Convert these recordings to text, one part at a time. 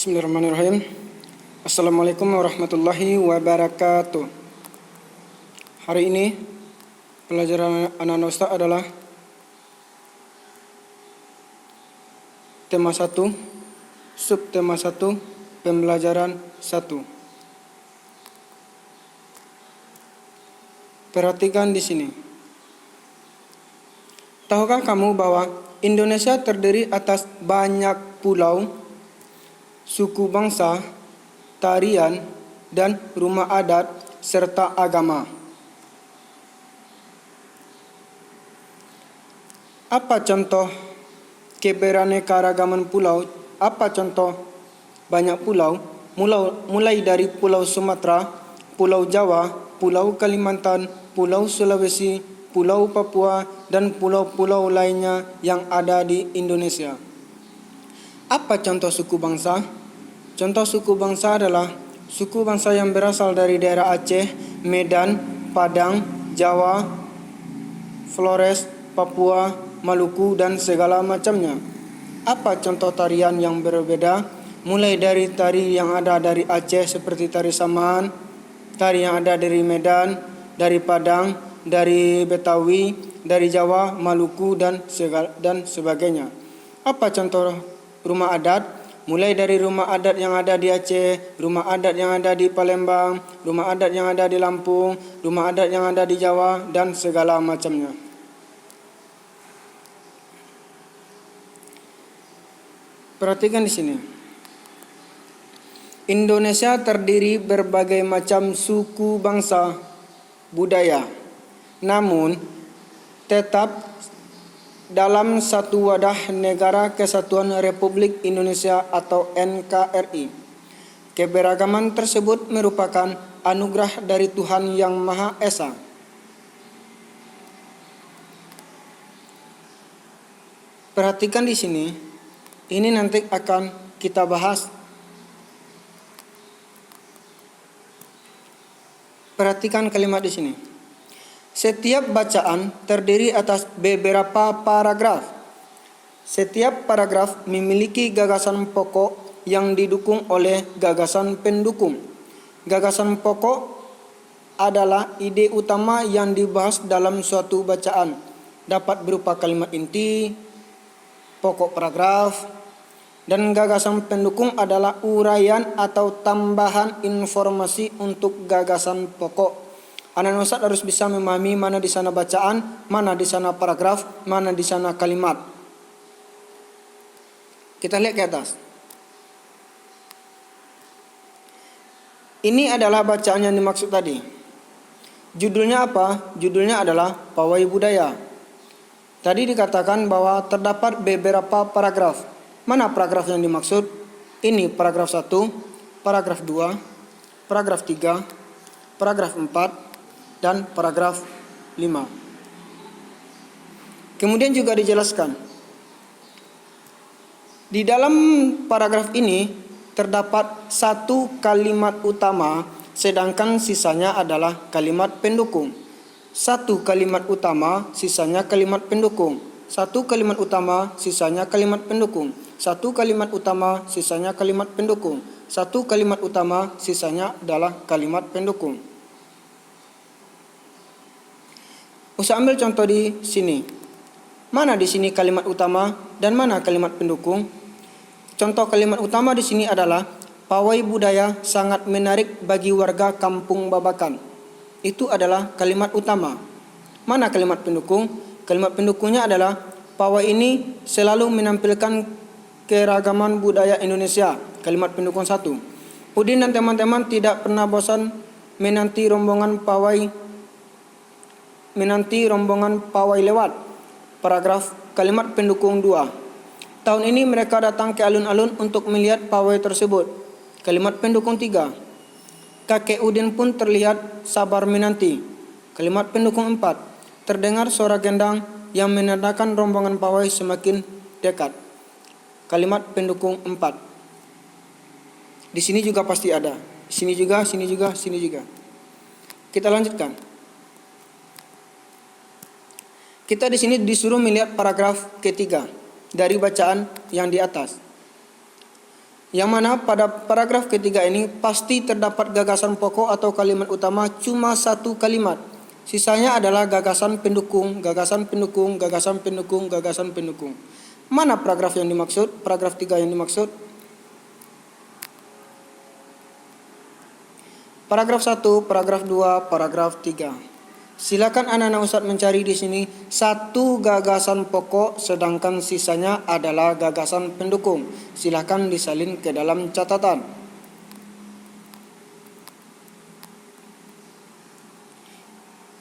Bismillahirrahmanirrahim. Assalamualaikum warahmatullahi wabarakatuh. Hari ini pelajaran anak-anak Ustaz adalah tema 1, subtema 1, pembelajaran 1. Perhatikan di sini. Tahukah kamu bahwa Indonesia terdiri atas banyak pulau, suku bangsa, tarian, dan rumah adat, serta agama? Apa contoh keberaneka-ragaman pulau? Apa contoh banyak pulau? Mulai dari Pulau Sumatera, Pulau Jawa, Pulau Kalimantan, Pulau Sulawesi, Pulau Papua, dan pulau-pulau lainnya yang ada di Indonesia. Apa contoh suku bangsa? Contoh suku bangsa adalah suku bangsa yang berasal dari daerah Aceh, Medan, Padang, Jawa, Flores, Papua, Maluku, dan segala macamnya. Apa contoh tarian yang berbeda? Mulai dari tari yang ada dari Aceh seperti tari saman, tari yang ada dari Medan, dari Padang, dari Betawi, dari Jawa, Maluku, dan sebagainya. Apa contoh rumah adat? Mulai dari rumah adat yang ada di Aceh, rumah adat yang ada di Palembang, rumah adat yang ada di Lampung, rumah adat yang ada di Jawa, dan segala macamnya. Perhatikan di sini. Indonesia terdiri berbagai macam suku bangsa, budaya, namun tetap dalam satu wadah Negara Kesatuan Republik Indonesia atau NKRI. Keberagaman tersebut merupakan anugerah dari Tuhan Yang Maha Esa. Perhatikan di sini, ini nanti akan kita bahas. Perhatikan kalimat di sini. Setiap bacaan terdiri atas beberapa paragraf. Setiap paragraf memiliki gagasan pokok yang didukung oleh gagasan pendukung. Gagasan pokok adalah ide utama yang dibahas dalam suatu bacaan. Dapat berupa kalimat inti, pokok paragraf, dan gagasan pendukung adalah uraian atau tambahan informasi untuk gagasan pokok. Anak Ustaz harus bisa memahami mana di sana bacaan, mana di sana paragraf, mana di sana kalimat. Kita lihat ke atas. Ini adalah bacaan yang dimaksud tadi. Judulnya apa? Judulnya adalah Pawai Budaya. Tadi dikatakan bahwa terdapat beberapa paragraf. Mana paragraf yang dimaksud? Ini paragraf 1, paragraf 2, paragraf 3, paragraf 4, dan paragraf 5. Kemudian juga dijelaskan, di dalam paragraf ini terdapat satu kalimat utama, sedangkan sisanya adalah kalimat pendukung. Satu kalimat utama, sisanya kalimat pendukung. Satu kalimat utama, sisanya kalimat pendukung. Satu kalimat utama, sisanya kalimat pendukung. Satu kalimat utama, sisanya adalah kalimat pendukung. Usah ambil contoh di sini. Mana di sini kalimat utama dan mana kalimat pendukung? Contoh kalimat utama di sini adalah pawai budaya sangat menarik bagi warga Kampung Babakan. Itu adalah kalimat utama. Mana kalimat pendukung? Kalimat pendukungnya adalah pawai ini selalu menampilkan keragaman budaya Indonesia. Kalimat pendukung 1. Udin dan teman-teman tidak pernah bosan menanti rombongan pawai lewat. Paragraf kalimat pendukung 2. Tahun ini mereka datang ke alun-alun untuk melihat pawai tersebut. Kalimat pendukung 3. Kakek Udin pun terlihat sabar menanti. Kalimat pendukung 4. Terdengar suara gendang yang menandakan rombongan pawai semakin dekat. Kalimat pendukung 4. Di sini juga pasti ada. Sini juga, sini juga, sini juga. Kita lanjutkan. Kita di sini disuruh melihat paragraf ketiga dari bacaan yang di atas. Yang mana pada paragraf ketiga ini pasti terdapat gagasan pokok atau kalimat utama cuma satu kalimat. Sisanya adalah gagasan pendukung, gagasan pendukung, gagasan pendukung, gagasan pendukung. Mana paragraf yang dimaksud? Paragraf 3 yang dimaksud? Paragraf 1, paragraf 2, paragraf 3. Silakan anak-anak Ustadz mencari di sini satu gagasan pokok sedangkan sisanya adalah gagasan pendukung. Silakan disalin ke dalam catatan.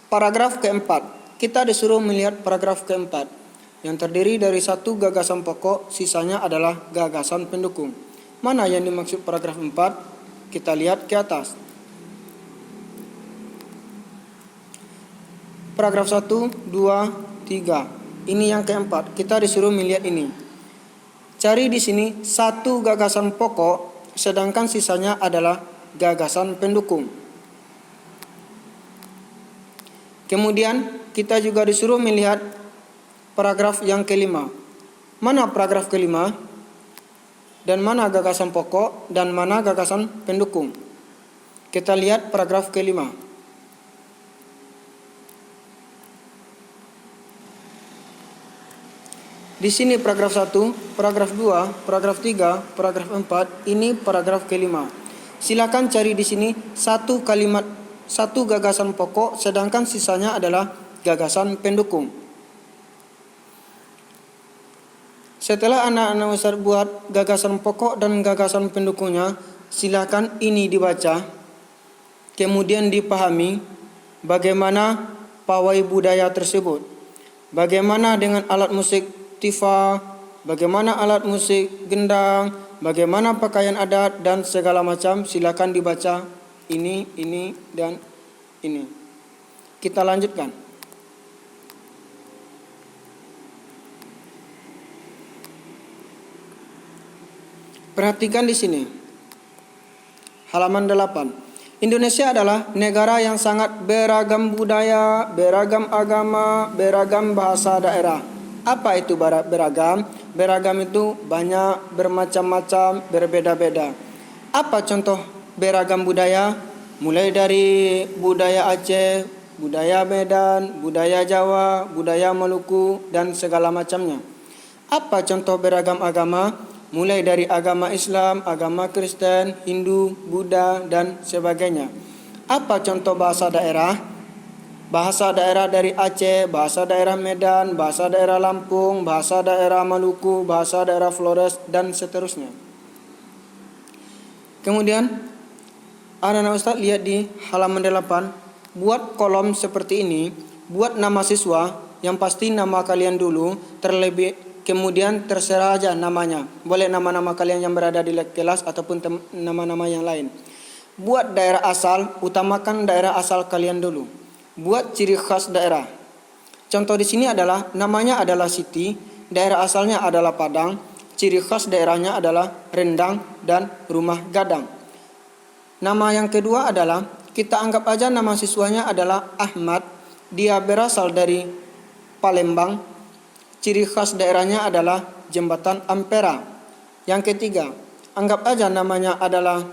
Paragraf keempat. Kita disuruh melihat paragraf keempat yang terdiri dari satu gagasan pokok, sisanya adalah gagasan pendukung. Mana yang dimaksud paragraf 4? Kita lihat ke atas. Paragraf 1, 2, 3. Ini yang keempat. Kita disuruh melihat ini. Cari di sini satu gagasan pokok, sedangkan sisanya adalah gagasan pendukung. Kemudian kita juga disuruh melihat paragraf yang kelima. Mana paragraf kelima? Dan mana gagasan pokok dan mana gagasan pendukung? Kita lihat paragraf kelima. Di sini paragraf 1, paragraf 2, paragraf 3, paragraf 4, ini paragraf kelima. Silakan cari di sini satu kalimat, satu gagasan pokok, sedangkan sisanya adalah gagasan pendukung. Setelah anak-anak Ustadz buat gagasan pokok dan gagasan pendukungnya, silakan ini dibaca, kemudian dipahami bagaimana pawai budaya tersebut. Bagaimana dengan alat musik tifa, bagaimana alat musik gendang, bagaimana pakaian adat dan segala macam. Silakan dibaca ini, dan ini. Kita lanjutkan. Perhatikan di sini. Halaman 8. Indonesia adalah negara yang sangat beragam budaya, beragam agama, beragam bahasa daerah. Apa itu beragam? Beragam itu banyak, bermacam-macam, berbeda-beda. Apa contoh beragam budaya? Mulai dari budaya Aceh, budaya Medan, budaya Jawa, budaya Maluku, dan segala macamnya. Apa contoh beragam agama? Mulai dari agama Islam, agama Kristen, Hindu, Buddha, dan sebagainya. Apa contoh bahasa daerah? Bahasa daerah dari Aceh, bahasa daerah Medan, bahasa daerah Lampung, bahasa daerah Maluku, bahasa daerah Flores, dan seterusnya. Kemudian, anak-anak Ustadz lihat di halaman 8, buat kolom seperti ini, buat nama siswa, yang pasti nama kalian dulu, terlebih kemudian terserah aja namanya. Boleh nama-nama kalian yang berada di kelas ataupun nama-nama yang lain. Buat daerah asal, utamakan daerah asal kalian dulu. Buat ciri khas daerah. Contoh di sini adalah namanya adalah Siti, daerah asalnya adalah Padang, ciri khas daerahnya adalah rendang dan rumah gadang. Nama yang kedua adalah kita anggap aja nama siswanya adalah Ahmad, dia berasal dari Palembang, ciri khas daerahnya adalah Jembatan Ampera. Yang ketiga, anggap aja namanya adalah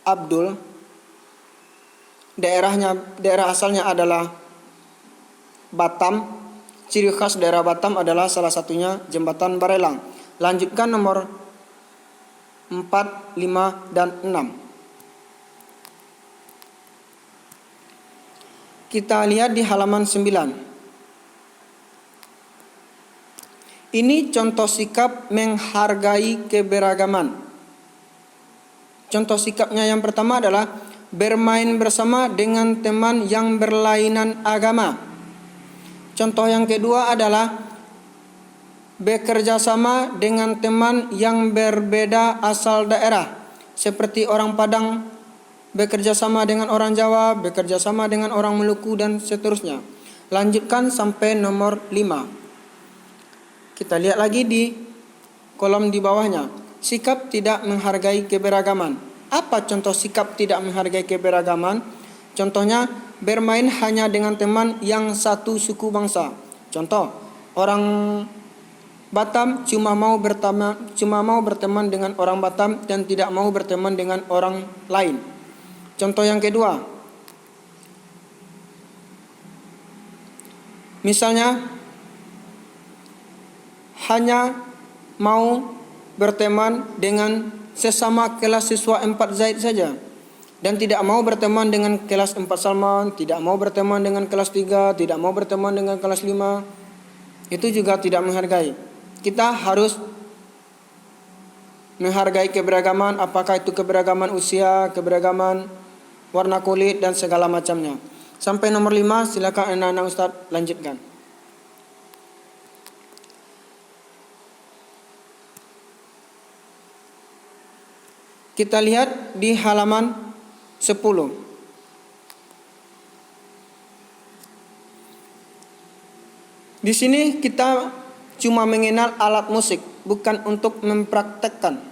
Abdul, daerah asalnya adalah Batam. Ciri khas daerah Batam adalah salah satunya Jembatan Barelang. Lanjutkan nomor 4, 5, dan 6. Kita lihat di halaman 9. Ini contoh sikap menghargai keberagaman. Contoh sikapnya yang pertama adalah bermain bersama dengan teman yang berlainan agama. Contoh yang kedua adalah bekerja sama dengan teman yang berbeda asal daerah. Seperti orang Padang bekerja sama dengan orang Jawa, bekerja sama dengan orang Maluku, dan seterusnya. Lanjutkan sampai nomor 5. Kita lihat lagi di kolom di bawahnya. Sikap tidak menghargai keberagaman. Apa contoh sikap tidak menghargai keberagaman? Contohnya bermain hanya dengan teman yang satu suku bangsa. Contoh, orang Batam cuma mau berteman dengan orang Batam dan tidak mau berteman dengan orang lain. Contoh yang kedua, misalnya hanya mau berteman dengan sesama kelas siswa 4 Zaid saja dan tidak mau berteman dengan kelas 4 Salman, tidak mau berteman dengan kelas 3, tidak mau berteman dengan kelas 5. Itu juga tidak menghargai. Kita harus menghargai keberagaman, apakah itu keberagaman usia, keberagaman warna kulit dan segala macamnya. Sampai nomor 5, silakan anak-anak Ustaz lanjutkan. Kita lihat di halaman 10. Di sini kita cuma mengenal alat musik, bukan untuk mempraktekkan.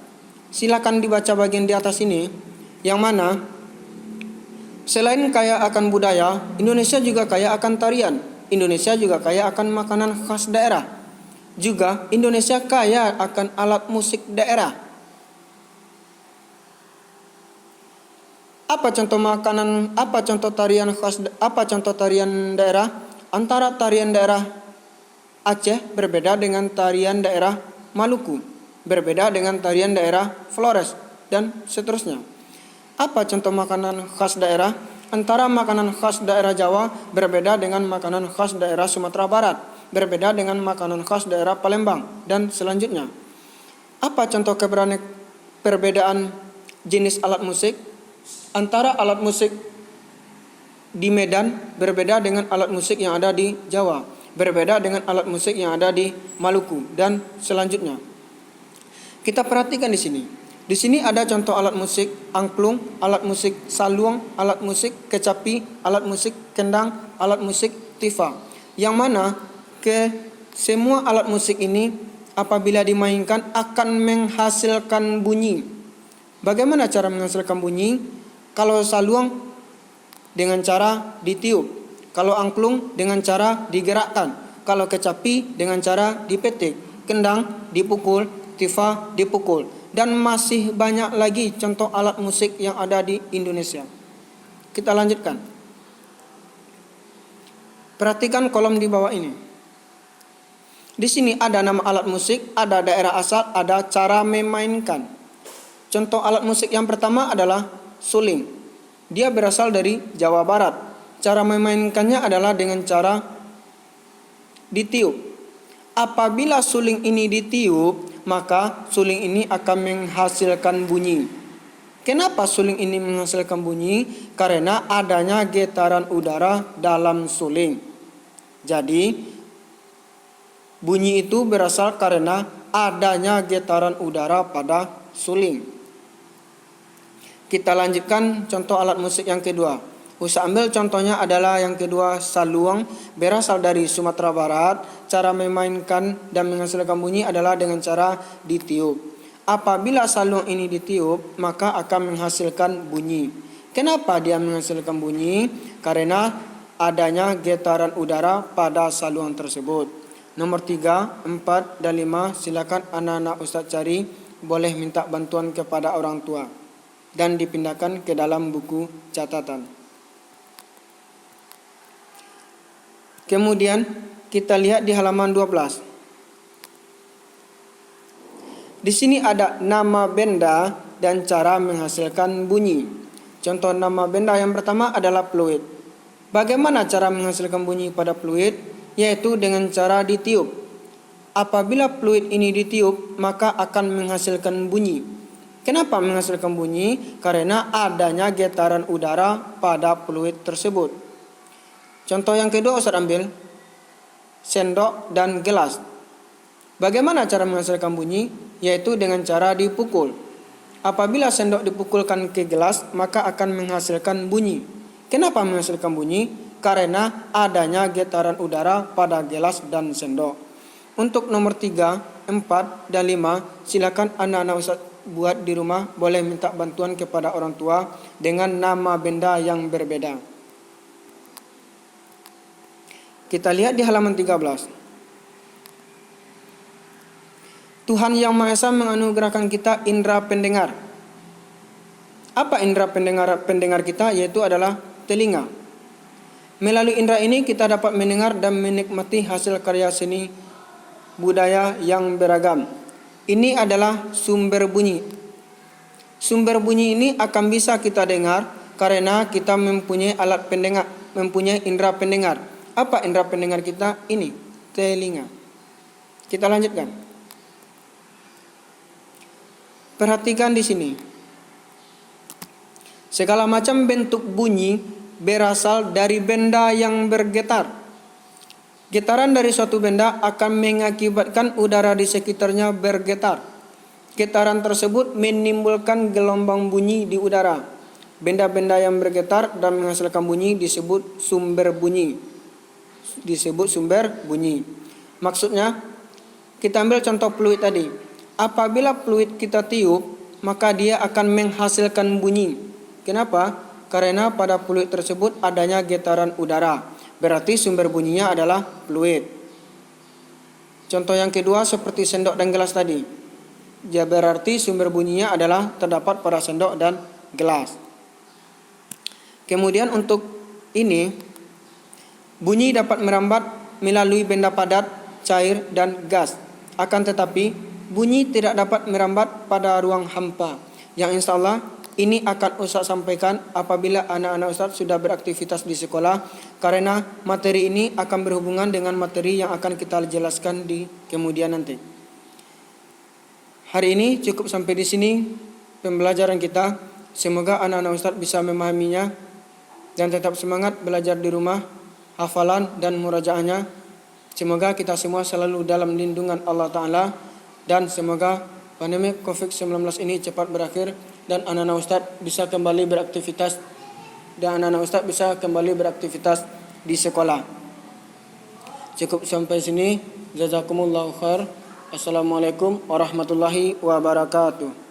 Silakan dibaca bagian di atas ini, yang mana selain kaya akan budaya, Indonesia juga kaya akan tarian. Indonesia juga kaya akan makanan khas daerah. Juga Indonesia kaya akan alat musik daerah. Apa contoh makanan, apa contoh tarian khas, apa contoh tarian daerah? Antara tarian daerah Aceh berbeda dengan tarian daerah Maluku, berbeda dengan tarian daerah Flores, dan seterusnya. Apa contoh makanan khas daerah? Antara makanan khas daerah Jawa berbeda dengan makanan khas daerah Sumatera Barat, berbeda dengan makanan khas daerah Palembang, dan selanjutnya. Apa contoh perbedaan jenis alat musik? Antara alat musik di Medan berbeda dengan alat musik yang ada di Jawa, berbeda dengan alat musik yang ada di Maluku, dan selanjutnya. Kita perhatikan di sini. Di sini ada contoh alat musik angklung, alat musik saluang, alat musik kecapi, alat musik kendang, alat musik tifa. Yang mana semua alat musik ini apabila dimainkan akan menghasilkan bunyi. Bagaimana cara menghasilkan bunyi? Kalau saluang dengan cara ditiup, kalau angklung dengan cara digerakkan, kalau kecapi dengan cara dipetik, kendang dipukul, tifa dipukul, dan masih banyak lagi contoh alat musik yang ada di Indonesia. Kita lanjutkan. Perhatikan kolom di bawah ini. Di sini ada nama alat musik, ada daerah asal, ada cara memainkan. Contoh alat musik yang pertama adalah suling. Dia berasal dari Jawa Barat. Cara memainkannya adalah dengan cara ditiup. Apabila suling ini ditiup, maka suling ini akan menghasilkan bunyi. Kenapa suling ini menghasilkan bunyi? Karena adanya getaran udara dalam suling. Jadi, bunyi itu berasal karena adanya getaran udara pada suling. Kita lanjutkan contoh alat musik yang kedua. Ustaz ambil contohnya adalah yang kedua, saluang, berasal dari Sumatera Barat. Cara memainkan dan menghasilkan bunyi adalah dengan cara ditiup. Apabila saluang ini ditiup, maka akan menghasilkan bunyi. Kenapa dia menghasilkan bunyi? Karena adanya getaran udara pada saluang tersebut. Nomor 3, 4, dan 5 silakan anak-anak Ustaz cari. Boleh minta bantuan kepada orang tua dan dipindahkan ke dalam buku catatan. Kemudian kita lihat di halaman 12. Di sini ada nama benda dan cara menghasilkan bunyi. Contoh nama benda yang pertama adalah fluid. Bagaimana cara menghasilkan bunyi pada fluid? Yaitu dengan cara ditiup. Apabila fluid ini ditiup, maka akan menghasilkan bunyi. Kenapa menghasilkan bunyi? Karena adanya getaran udara pada fluid tersebut. Contoh yang kedua Ustaz ambil, sendok dan gelas. Bagaimana cara menghasilkan bunyi? Yaitu dengan cara dipukul. Apabila sendok dipukulkan ke gelas, maka akan menghasilkan bunyi. Kenapa menghasilkan bunyi? Karena adanya getaran udara pada gelas dan sendok. Untuk nomor 3, 4, dan 5, silakan anak-anak Ustaz buat di rumah. Boleh minta bantuan kepada orang tua dengan nama benda yang berbeda. Kita lihat di halaman 13. Tuhan Yang Maha Esa menganugerahkan kita indera pendengar. Apa indera pendengar kita? Yaitu adalah telinga. Melalui indera ini kita dapat mendengar dan menikmati hasil karya seni budaya yang beragam. Ini adalah sumber bunyi. Sumber bunyi ini akan bisa kita dengar karena kita mempunyai alat pendengar, mempunyai indera pendengar. Apa indera pendengar kita? Ini, telinga. Kita lanjutkan. Perhatikan di sini. Segala macam bentuk bunyi berasal dari benda yang bergetar. Getaran dari suatu benda akan mengakibatkan udara di sekitarnya bergetar. Getaran tersebut menimbulkan gelombang bunyi di udara. Benda-benda yang bergetar dan menghasilkan bunyi disebut sumber bunyi. Maksudnya, kita ambil contoh fluid tadi. Apabila fluid kita tiup, maka dia akan menghasilkan bunyi. Kenapa? Karena pada fluid tersebut adanya getaran udara. Berarti sumber bunyinya adalah fluid. Contoh yang kedua seperti sendok dan gelas tadi. Ya berarti sumber bunyinya adalah terdapat pada sendok dan gelas. Kemudian untuk ini, bunyi dapat merambat melalui benda padat, cair, dan gas. Akan tetapi, bunyi tidak dapat merambat pada ruang hampa. Yang insya Allah ini akan Ustaz sampaikan apabila anak-anak Ustaz sudah beraktivitas di sekolah. Karena materi ini akan berhubungan dengan materi yang akan kita jelaskan di kemudian nanti. Hari ini cukup sampai di sini pembelajaran kita. Semoga anak-anak Ustaz bisa memahaminya dan tetap semangat belajar di rumah, hafalan dan murajaahnya. Semoga kita semua selalu dalam lindungan Allah Ta'ala. Dan semoga pandemi COVID-19 ini cepat berakhir dan anak-anak Ustaz bisa kembali beraktivitas di sekolah. Cukup sampai sini. Jazakumullahu khair. Assalamualaikum warahmatullahi wabarakatuh.